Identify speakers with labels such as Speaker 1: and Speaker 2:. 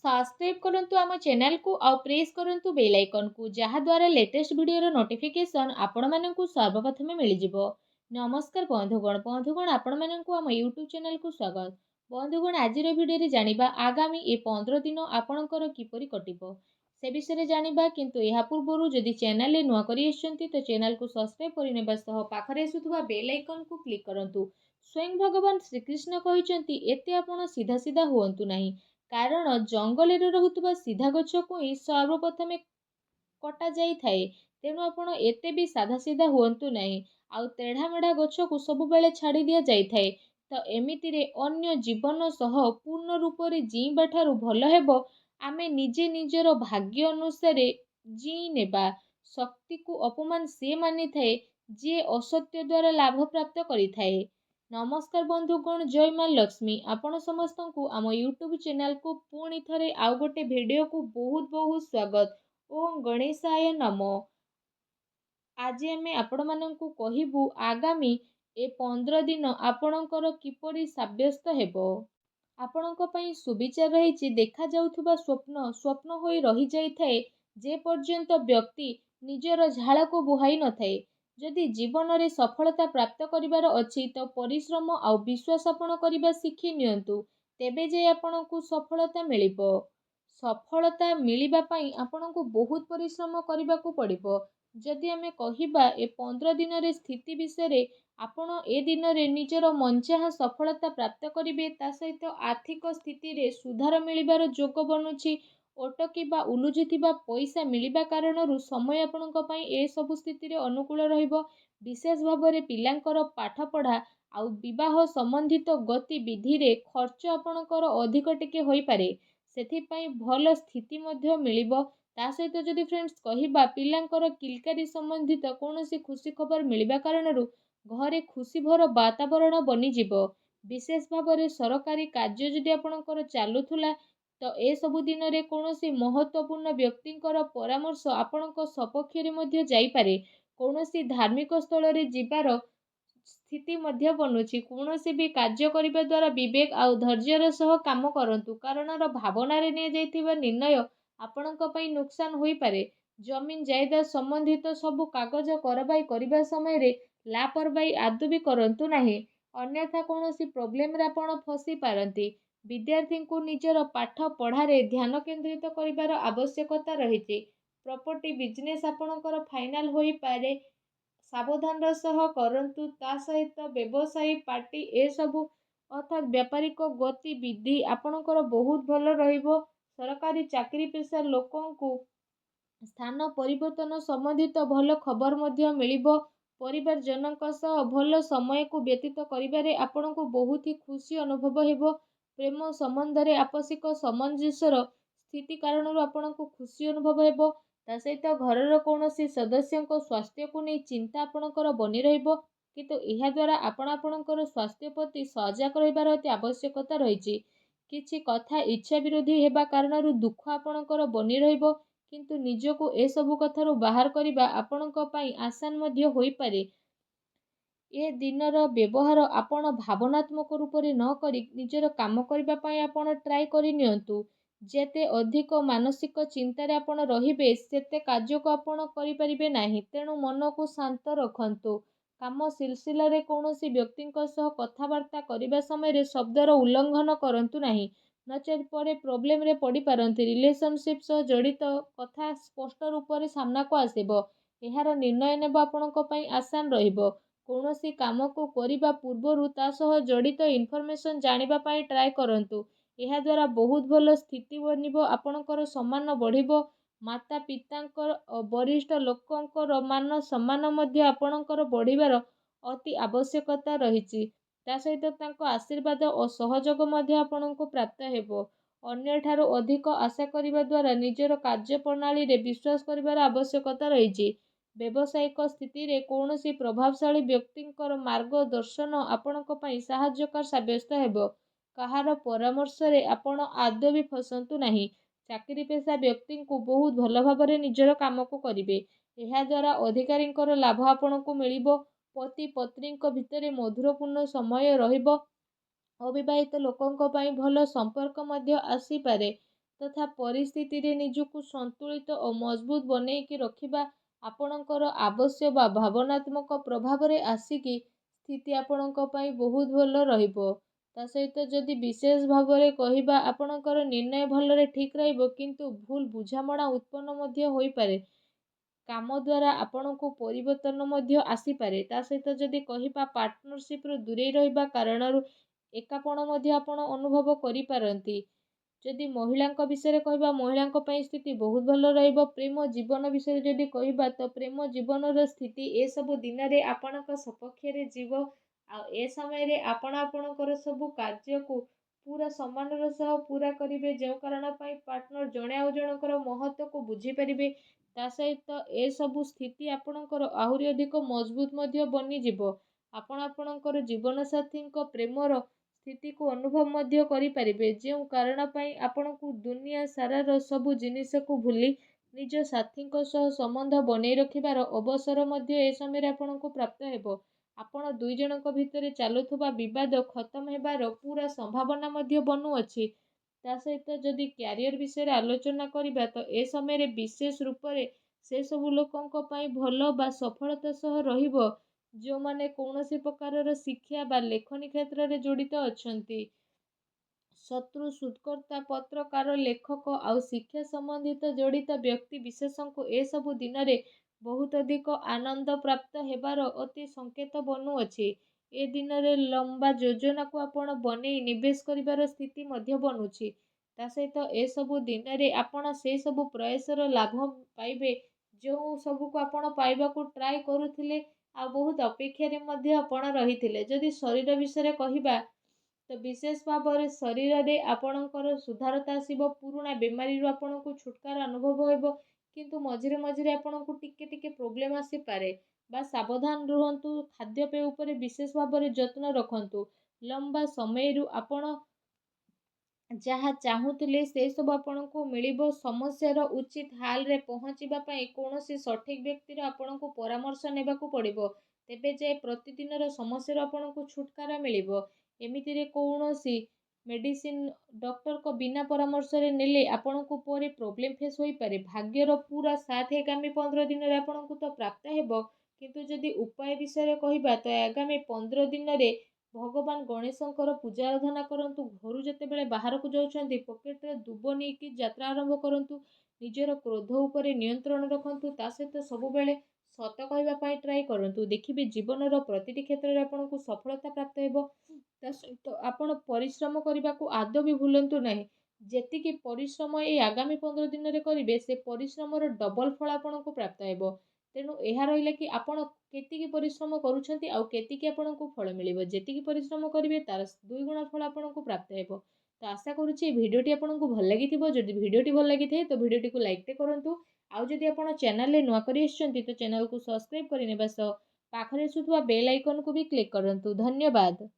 Speaker 1: Subscribe करंतु आम channel को आउ प्रेस करंतु बेल आइकन को जहा द्वारा लेटेस्ट वीडियो नोटिफिकेशन आपण मानकु सर्वप्रथमे मिल जिवो। नमस्कार बंधुगण आपण मानकु आम यूट्यूब चैनल को स्वागत। बंधुगण आज वीडियो रे जानिबा आगामी ए 15 दिन आपणकर किपरि कटिबो से विषय जानिबा, किंतु यहा पूर्वरु जदि चैनल रे नुआ करि आछंती तो चैनल को सब्सक्राइब करिनेबा सह पाखरे आसुथुबा बेल आइकन को क्लिक करंतु। स्वयं भगवान श्रीकृष्ण कहिसंती एते आपण सीधा सीधा हुअंतु नाही, कारण जंगल रे रहुतुबा सीधा गछ को ही सर्वप्रथमे कटा जाई थाए। तेणु आपण एते भी साधा सीधा हुअंतु नाही, आउ तेढ़ा मेढ़ा गछ को सब बेले छाड़ी दिया जाई थाए। तो एमिति रे अन्य जीवन सह पूर्ण रूप रे जीवा ठारू भल हेबो आमे निजे निजर भाग्य अनुसार जी नेबा। शक्ति को अपमान से मानि थाए जे असत्य द्वारा लाभ प्राप्त करि थाए। नमस्कार बंधुगण, जय माँ लक्ष्मी। आपण समस्त को आम यूट्यूब चैनल को पुणी थरे आउ गोटे वीडियो को बहुत बहुत स्वागत। ओम गणेशाय नमो। आज आमे आपण माननकु कहिबु आगामी ए 15 दिन आपणकर किपरि साब्यस्त हेबो। आपणक पई सुविचार रहिछि। देखा जाउथुबा स्वप्न स्वप्न होई रहि जाई थाए जे पर्यंत व्यक्ति निजर झाड़ को बुहाई न थाए। जदि जीवन रे सफलता प्राप्त करिवार अछि तो परिश्रम आउ विश्वास आपण करिबा शिखि नियंतु, तेबे जे आपणकु सफलता मिलिबो। सफलता मिलिबा पई आपणकु बहुत परिश्रम करिबाकु पड़िबो। जदि आमे कहिबा ए 15 दिन रे स्थिति विषय आपण ए दिन रे निजर मनचाहा सफलता प्राप्त करिवे, ता सहित आर्थिक स्थिति रे सुधार मिलिबार जोग बनुछि। अटकी बा उलुझिथिबा पैसा मिलिबा कारणरू समय आपणक पई ए सब स्थिति रे अनुकूल रहिबो। विशेष भाବରେ पिलांकर पाठ पढ़ा आउ विवाह संबंधित गतिविधि रे खर्च आपणकर अधिक टिके होई पारे, सेथिपई भल स्थिति मध्य मिलिबो। ता सहित जदि फ्रेंड्स कहिबा पिलांकर किलकारी संबंधित कौनसी खुशी खबर मिलिबा कारणरू घरे खुशी भर वातावरण बनी जिवो। विशेष भाବରେ सरकारी कार्य जदि आपणकर चालुथुला तो ए सबु दिन रे कौनसी महत्वपूर्ण व्यक्तिंकर परामर्श आपणक सपक्ष रे मध्य जाई पारे। कौनसी धार्मिक स्थल रे जिबार स्थिति मध्य बनुछि। कौनसी भी कार्य करिबा द्वारा विवेक आउ धैर्यर सह काम करंतु, कारण भावना रे ने जाइथिबा निर्णय आपणक पई नुकसान होई पारे। जमीन जायदाद संबंधित सबु कागज करबाई करिबा समय रे लापरवाही आदु भी करंतु नाही, अन्यथा कौनसी प्रॉब्लम रे आपण फसी पारंती। विद्यार्थी को निजर पाठ पढ़ारे ध्यान केंद्रित करिबार आवश्यकता रहिछि। प्रॉपर्टी बिजनेस आपणकर फाइनल होई पारे, सावधान सह करंतु। ता सहित व्यवसायी पार्टी ए सबु अर्थात व्यापारिक गतिविधि आपणकर बहुत भल रहिबो। सरकारी चाकरी पेशा लोकंकु स्थान परिवर्तन संबंधित भल खबर मध्य मिलिबो। परिवार जनक सह भल समय को व्यतीत करिबारे आपणको बहुत ही खुशी अनुभव हेबो। प्रेम संबंध रे आपसिक सामंजस्यर स्थिति कारणरू आपणको खुशी अनुभव हेबो। ता सहित घरर कौनसी सदस्यको स्वास्थ्य को नहीं चिंता आपणकर बनी रहिबो, किंतु एहा द्वारा आपणकर स्वास्थ्य प्रति सजग रहिबार अति आवश्यकता रहिछि। किछि कथा इच्छा विरोधी हेबा कारणरू दुख आपणकर बनी रहिबो, किंतु निजको ए सबु कथारू बाहर करिबा आपणक पई आसान मध्य होई पारे। ए दिनर व्यवहार आपण भावनात्मक रूप रे न करी निजर काम करिबा पई आपण ट्राई करि नियंतु। जेते अधिक मानसिक चिंतारे आपण रहिबे सेते कार्य को आपण करि परिबे नाही। तेणु मन को शांत रखंतु। काम सिलसिला रे कौनसी व्यक्तिंक सह कथावार्ता करिबा समय रे शब्दर उल्लंघन करंतु नाही, नचेत परे प्रॉब्लम रे पड़ी पारंती। रिलेशनशिप सह जड़ित कथा स्पष्ट रूप रे सामना को आसीबो। एहार निर्णय नेबा आपणक पई आसान रहिबो। कौनसी काम को करिबा पूर्वरु ता सह जड़ित इनफॉरमेशन जानिबा पई ट्राई करंतु। एहा द्वारा बहुत भल स्थिति बनिबो। आपणकर सम्मान बढ़िबो। माता पितांकर वरिष्ठ लोकंकर मान सम्मान मध्य आपणकर बढ़िबार अति आवश्यकता रहिछि। ता सहित तांको आशीर्वाद और सहयोग मध्य आपणको प्राप्त हेबो। अन्य ठारो अधिक आशा करिबा द्वारा निजर कार्य प्रणाली रे विश्वास करिबार आवश्यकता रहिछि। व्यावसायिक स्थिति रे कौनसी प्रभावशाली व्यक्तिंकर मार्गदर्शन आपणको पई सहायकर साब्यस्त हेबो। कहार परामर्श रे आपण आदौ भी फसंतु नाही। चाकरी पेशा व्यक्ति को बहुत भल भाବରେ निजर काम को करिवे। एहा द्वारा अधिकारींकर लाभ आपणको मिलिबो। पति पत्नींक भितरे मधुरपूर्ण समय रहिबो। अविवाहित लोकंक पई भल संपर्क मध्य आसी पारे। ତଥା ପରିସ୍ଥିତିରେ ନିଜକୁ ସନ୍ତୁଳିତ ଓ ମଜବୁତ ବନେଇକି ରଖିବା ଆପଣଙ୍କର ଆବଶ୍ୟକ ବା ଭାବନାତ୍ମକ ପ୍ରଭାବରେ ଆସିକି ସ୍ଥିତି ଆପଣଙ୍କ ପାଇଁ ବହୁତ ଭଲ ରହିବ। ତା ସହିତ ଯଦି ବିଶେଷ ଭାବରେ କହିବା ଆପଣଙ୍କର ନିର୍ଣ୍ଣୟ ଭଲରେ ଠିକ୍ ରହିବ, କିନ୍ତୁ ଭୁଲ ବୁଝାମଣା ଉତ୍ପନ୍ନ ମଧ୍ୟ ହୋଇପାରେ। କାମ ଦ୍ୱାରା ଆପଣଙ୍କୁ ପରିବର୍ତ୍ତନ ମଧ୍ୟ ଆସିପାରେ। ତା ସହିତ ଯଦି କହିବା ପାର୍ଟନରସିପ୍ରୁ ଦୂରେଇ ରହିବା କାରଣରୁ ଏକାପଣ ମଧ୍ୟ ଆପଣ ଅନୁଭବ କରିପାରନ୍ତି। ଯଦି ମହିଳାଙ୍କ ବିଷୟରେ କହିବା, ମହିଳାଙ୍କ ପାଇଁ ସ୍ଥିତି ବହୁତ ଭଲ ରହିବ। ପ୍ରେମ ଜୀବନ ବିଷୟରେ ଯଦି କହିବା, ତ ପ୍ରେମ ଜୀବନର ସ୍ଥିତି ଏସବୁ ଦିନରେ ଆପଣଙ୍କ ସପକ୍ଷରେ ଯିବ। ଆଉ ଏ ସମୟରେ ଆପଣ ଆପଣଙ୍କର ସବୁ କାର୍ଯ୍ୟକୁ ପୁରା ସମ୍ମାନର ସହ ପୁରା କରିବେ, ଯେଉଁ କାରଣ ପାଇଁ ପାର୍ଟନର ଜଣେ ଆଉ ଜଣଙ୍କର ମହତ୍ତ୍ୱକୁ ବୁଝିପାରିବେ। ତା ସହିତ ଏସବୁ ସ୍ଥିତି ଆପଣଙ୍କର ଆହୁରି ଅଧିକ ମଜବୁତ ମଧ୍ୟ ବନିଯିବ। ଆପଣ ଆପଣଙ୍କର ଜୀବନସାଥୀଙ୍କ ପ୍ରେମର ସ୍ଥିତିକୁ ଅନୁଭବ ମଧ୍ୟ କରିପାରିବେ, ଯେଉଁ କାରଣ ପାଇଁ ଆପଣଙ୍କୁ ଦୁନିଆ ସାରାର ସବୁ ଜିନିଷକୁ ଭୁଲି ନିଜ ସାଥୀଙ୍କ ସହ ସମ୍ବନ୍ଧ ବନେଇ ରଖିବାର ଅବସର ମଧ୍ୟ ଏ ସମୟରେ ଆପଣଙ୍କୁ ପ୍ରାପ୍ତ ହେବ। ଆପଣ ଦୁଇ ଜଣଙ୍କ ଭିତରେ ଚାଲୁଥିବା ବିବାଦ ଖତମ ହେବାର ପୁରା ସମ୍ଭାବନା ମଧ୍ୟ ବନୁଅଛି। ତା ସହିତ ଯଦି କ୍ୟାରିୟର ବିଷୟରେ ଆଲୋଚନା କରିବା, ତ ଏ ସମୟରେ ବିଶେଷ ରୂପରେ ସେ ସବୁ ଲୋକଙ୍କ ପାଇଁ ଭଲ ବା ସଫଳତା ସହ ରହିବ ଯେଉଁମାନେ କୌଣସି ପ୍ରକାରର ଶିକ୍ଷା ବା ଲେଖନୀ କ୍ଷେତ୍ରରେ ଜଡ଼ିତ ଅଛନ୍ତି। ଶତ୍ରୁ, ଶୋଧକର୍ତ୍ତା, ପତ୍ରକାର, ଲେଖକ ଆଉ ଶିକ୍ଷା ସମ୍ବନ୍ଧିତ ଜଡ଼ିତ ବ୍ୟକ୍ତି ବିଶେଷଙ୍କୁ ଏସବୁ ଦିନରେ ବହୁତ ଅଧିକ ଆନନ୍ଦ ପ୍ରାପ୍ତ ହେବାର ଅତି ସଂକେତ ବନୁଅଛି। ଏ ଦିନରେ ଲମ୍ବା ଯୋଜନାକୁ ଆପଣ ବନେଇ ନିବେଶ କରିବାର ସ୍ଥିତି ମଧ୍ୟ ବନୁଛି। ତା ସହିତ ଏସବୁ ଦିନରେ ଆପଣ ସେ ସବୁ ପ୍ରୟାସର ଲାଭ ପାଇବେ ଯେଉଁ ସବୁକୁ ଆପଣ ପାଇବାକୁ ଟ୍ରାଏ କରୁଥିଲେ ଆଉ ବହୁତ ଅପେକ୍ଷାରେ ମଧ୍ୟ ଆପଣ ରହିଥିଲେ। ଯଦି ଶରୀର ବିଷୟରେ କହିବା, ତ ବିଶେଷ ଭାବରେ ଶରୀରରେ ଆପଣଙ୍କର ସୁଧାରତା ଆସିବ। ପୁରୁଣା ବେମାରୀରୁ ଆପଣଙ୍କୁ ଛୁଟକାରା ଅନୁଭବ ହେବ, କିନ୍ତୁ ମଝିରେ ମଝିରେ ଆପଣଙ୍କୁ ଟିକେ ଟିକେ ପ୍ରୋବ୍ଲେମ୍ ଆସିପାରେ। ବା ସାବଧାନ ରୁହନ୍ତୁ। ଖାଦ୍ୟପେୟ ଉପରେ ବିଶେଷ ଭାବରେ ଯତ୍ନ ରଖନ୍ତୁ। ଲମ୍ବା ସମୟରୁ ଆପଣ ଯାହା ଚାହୁଁଥିଲେ ସେ ସବୁ ଆପଣଙ୍କୁ ମିଳିବ। ସମସ୍ୟାର ଉଚିତ ହାଲରେ ପହଞ୍ଚିବା ପାଇଁ କୌଣସି ସଠିକ୍ ବ୍ୟକ୍ତିର ଆପଣଙ୍କୁ ପରାମର୍ଶ ନେବାକୁ ପଡ଼ିବ। ତେବେ ଯାଇ ପ୍ରତିଦିନର ସମସ୍ୟାରୁ ଆପଣଙ୍କୁ ଛୁଟକାରା ମିଳିବ। ଏମିତିରେ କୌଣସି ମେଡ଼ିସିନ ଡକ୍ଟରଙ୍କ ବିନା ପରାମର୍ଶରେ ନେଲେ ଆପଣଙ୍କୁ ପରେ ପ୍ରୋବ୍ଲେମ୍ ଫେସ୍ ହୋଇପାରେ। ଭାଗ୍ୟର ପୁରା ସାଥ ଆଗାମୀ 15 ଦିନରେ ଆପଣଙ୍କୁ ତ ପ୍ରାପ୍ତ ହେବ, କିନ୍ତୁ ଯଦି ଉପାୟ ବିଷୟରେ କହିବା, ତ ଆଗାମୀ 15 ଦିନରେ ଭଗବାନ ଗଣେଶଙ୍କର ପୂଜା ଆରାଧନା କରନ୍ତୁ। ଘରୁ ଯେତେବେଳେ ବାହାରକୁ ଯାଉଛନ୍ତି ପକେଟରେ ଦୁବ ନେଇକି ଯାତ୍ରା ଆରମ୍ଭ କରନ୍ତୁ। ନିଜର କ୍ରୋଧ ଉପରେ ନିୟନ୍ତ୍ରଣ ରଖନ୍ତୁ। ତା ସହିତ ସବୁବେଳେ ସତ କହିବା ପାଇଁ ଟ୍ରାଏ କରନ୍ତୁ। ଦେଖିବେ ଜୀବନର ପ୍ରତିଟି କ୍ଷେତ୍ରରେ ଆପଣଙ୍କୁ ସଫଳତା ପ୍ରାପ୍ତ ହେବ। ତା ସହିତ ଆପଣ ପରିଶ୍ରମ କରିବାକୁ ଆଦୌ ବି ଭୁଲନ୍ତୁ ନାହିଁ। ଯେତିକି ପରିଶ୍ରମ ଏଇ ଆଗାମୀ 15 ଦିନରେ କରିବେ, ସେ ପରିଶ୍ରମର ଡବଲ ଫଳ ଆପଣଙ୍କୁ ପ୍ରାପ୍ତ ହେବ। ତେଣୁ ଏହା ରହିଲା କି ଆପଣ କେତିକି ପରିଶ୍ରମ କରୁଛନ୍ତି ଆଉ କେତିକି ଆପଣଙ୍କୁ ଫଳ ମିଳିବ। ଯେତିକି ପରିଶ୍ରମ କରିବେ ତାର 2 ଗୁଣ ଫଳ ଆପଣଙ୍କୁ ପ୍ରାପ୍ତ ହେବ। ତ ଆଶା କରୁଛି এই ଭିଡ଼ିଓଟି ଆପଣଙ୍କୁ ଭଲ ଲାଗିଥିବ। ଯଦି ଭିଡ଼ିଓଟି ଭଲ ଲାଗିଥାଏ ତ ଭିଡ଼ିଓଟିକୁ ଲାଇକ୍ଟେ କରନ୍ତୁ। ଆଉ ଯଦି ଆପଣ ଚ୍ୟାନେଲରେ ନୂଆ କରି ଆସିଛନ୍ତି ତ ଚ୍ୟାନେଲକୁ ସବସ୍କ୍ରାଇବ୍ କରିନେବା ସହ ପାଖରେ ଆସୁଥିବା ବେଲ୍ ଆଇକନକୁ ବି କ୍ଲିକ୍ କରନ୍ତୁ। ଧନ୍ୟବାଦ।